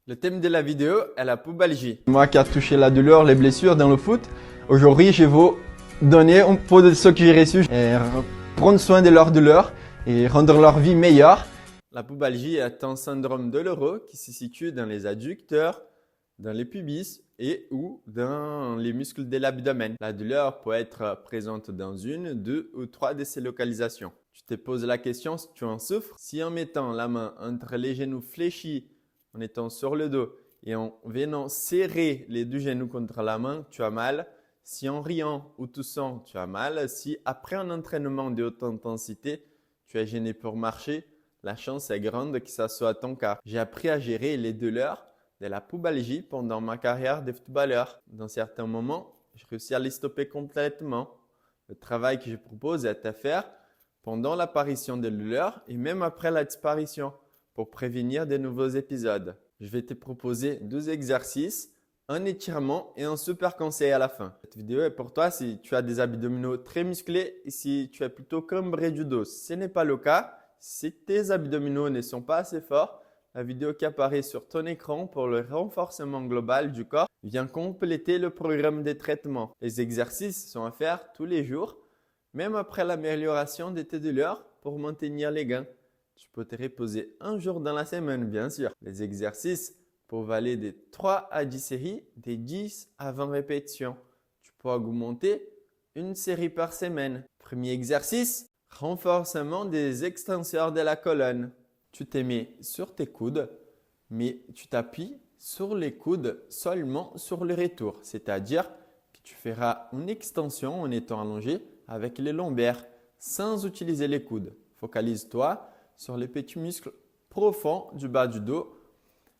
Le thème de la vidéo est la pubalgie. Moi qui a touché la douleur, les blessures dans le foot, aujourd'hui je vais vous donner un peu de ce que j'ai reçu et prendre soin de leur douleur et rendre leur vie meilleure. La pubalgie est un syndrome douloureux qui se situe dans les adducteurs, dans les pubis et ou dans les muscles de l'abdomen. La douleur peut être présente dans une, deux ou trois de ces localisations. Tu te poses la question si tu en souffres. Si en mettant la main entre les genoux fléchis, en étant sur le dos et en venant serrer les deux genoux contre la main, tu as mal. Si en riant ou toussant, tu as mal. Si après un entraînement de haute intensité, tu es gêné pour marcher, la chance est grande que ça soit ton cas. J'ai appris à gérer les douleurs de la pubalgie pendant ma carrière de footballeur. Dans certains moments, je réussis à les stopper complètement. Le travail que je propose est à faire pendant l'apparition des douleurs et même après la disparition pour prévenir de nouveaux épisodes. Je vais te proposer 2 exercices, un étirement et un super conseil à la fin. Cette vidéo est pour toi si tu as des abdominaux très musclés et si tu es plutôt cambré du dos. Si ce n'est pas le cas, si tes abdominaux ne sont pas assez forts, la vidéo qui apparaît sur ton écran pour le renforcement global du corps vient compléter le programme de traitement. Les exercices sont à faire tous les jours, même après l'amélioration de tes douleurs pour maintenir les gains. Tu peux te reposer un jour dans la semaine, bien sûr. Les exercices peuvent aller de 3 à 10 séries, de 10 à 20 répétitions. Tu peux augmenter une série par semaine. Premier exercice, renforcement des extenseurs de la colonne. Tu te mets sur tes coudes, mais tu t'appuies sur les coudes seulement sur le retour. C'est-à-dire que tu feras une extension en étant allongé avec les lombaires sans utiliser les coudes. Focalise-toi sur les petits muscles profonds du bas du dos.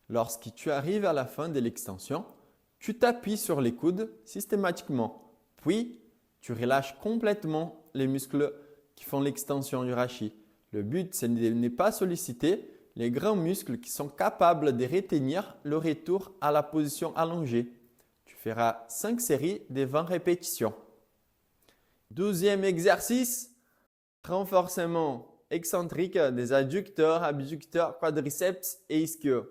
Lorsque tu arrives à la fin de l'extension, tu t'appuies sur les coudes systématiquement. Puis, tu relâches complètement les muscles qui font l'extension du rachis. Le but, c'est de ne pas solliciter les grands muscles qui sont capables de retenir le retour à la position allongée. Tu feras 5 séries de 20 répétitions. 12e exercice, renforcement excentrique des adducteurs, abducteurs, quadriceps et ischios.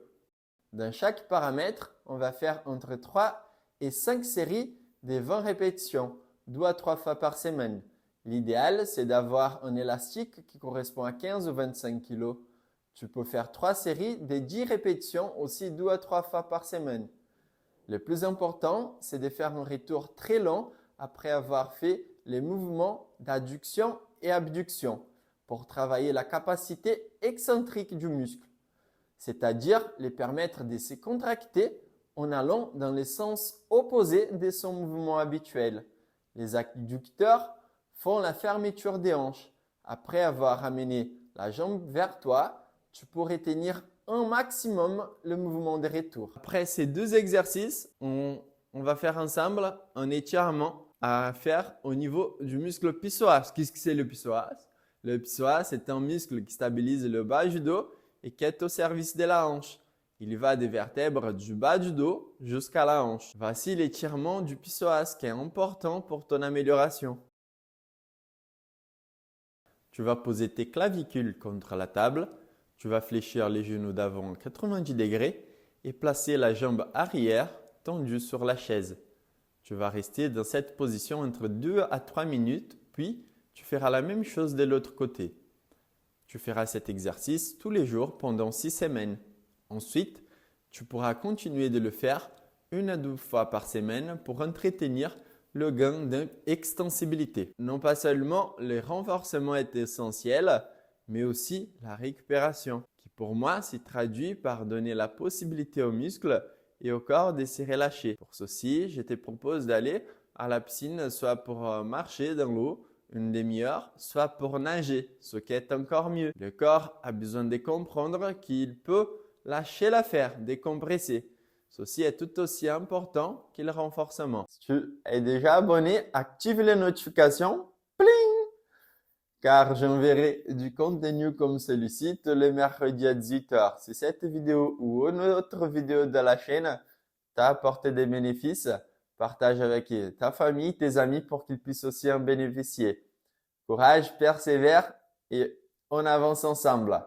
Dans chaque paramètre, on va faire entre 3 et 5 séries de 20 répétitions, 2 à 3 fois par semaine. L'idéal, c'est d'avoir un élastique qui correspond à 15 ou 25 kg. Tu peux faire 3 séries de 10 répétitions aussi 2 à 3 fois par semaine. Le plus important, c'est de faire un retour très long après avoir fait les mouvements d'adduction et abduction pour travailler la capacité excentrique du muscle, c'est-à-dire les permettre de se contracter en allant dans le sens opposé de son mouvement habituel. Les adducteurs font la fermeture des hanches. Après avoir amené la jambe vers toi, tu pourrais tenir un maximum le mouvement de retour. Après ces 2 exercices, on va faire ensemble un étirement à faire au niveau du muscle psoas. Qu'est-ce que c'est le psoas? Le psoas, c'est un muscle qui stabilise le bas du dos et qui est au service de la hanche. Il va des vertèbres du bas du dos jusqu'à la hanche. Voici l'étirement du psoas qui est important pour ton amélioration. Tu vas poser tes clavicules contre la table. Tu vas fléchir les genoux d'avant à 90 degrés et placer la jambe arrière tendue sur la chaise. Tu vas rester dans cette position entre 2 à 3 minutes, puis tu feras la même chose de l'autre côté. Tu feras cet exercice tous les jours pendant 6 semaines. Ensuite, tu pourras continuer de le faire 1 à 2 fois par semaine pour entretenir le gain d'extensibilité. Non pas seulement le renforcement est essentiel, mais aussi la récupération, qui pour moi s'y traduit par donner la possibilité aux muscles et au corps de se relâcher. Pour ceci, je te propose d'aller à la piscine soit pour marcher dans l'eau une demi-heure, soit pour nager, ce qui est encore mieux. Le corps a besoin de comprendre qu'il peut lâcher l'affaire, décompresser. Ceci est tout aussi important que le renforcement. Si tu es déjà abonné, active les notifications, pling, car j'enverrai du contenu comme celui-ci tous les mercredis à 18h. Si cette vidéo ou une autre vidéo de la chaîne t'a apporté des bénéfices, partage avec ta famille, tes amis pour qu'ils puissent aussi en bénéficier. Courage, persévère et on avance ensemble.